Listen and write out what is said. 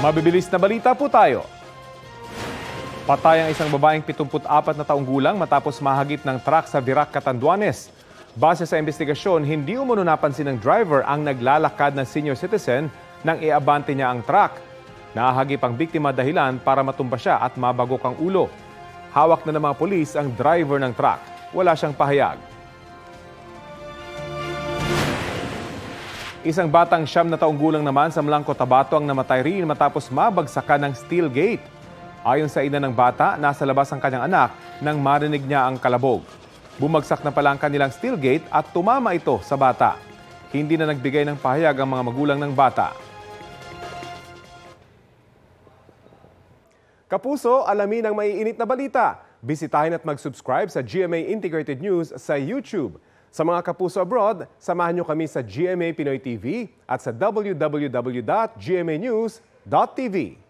Mabibilis na balita po tayo. Patay ang isang babaeng 74 na taong gulang matapos mahagip ng truck sa Virac, Catanduanes. Base sa investigasyon, hindi umano napansin ng driver ang naglalakad na senior citizen nang iabante niya ang truck. Nahagip ang biktima dahilan para matumba siya at mabagok ang ulo. Hawak na ng mga pulis ang driver ng truck. Wala siyang pahayag. Isang batang 9 na taong gulang naman sa Mlangco, Tabato ang namatay rin matapos mabagsakan ng steel gate. Ayon sa ina ng bata, nasa labas ang kanyang anak nang marinig niya ang kalabog. Bumagsak na pala ang kanilang steel gate at tumama ito sa bata. Hindi na nagbigay ng pahayag ang mga magulang ng bata. Kapuso, alamin ang maiinit na balita. Bisitahin at mag-subscribe sa GMA Integrated News sa YouTube. Sa mga kapuso abroad, samahan niyo kami sa GMA Pinoy TV at sa www.gmanews.tv.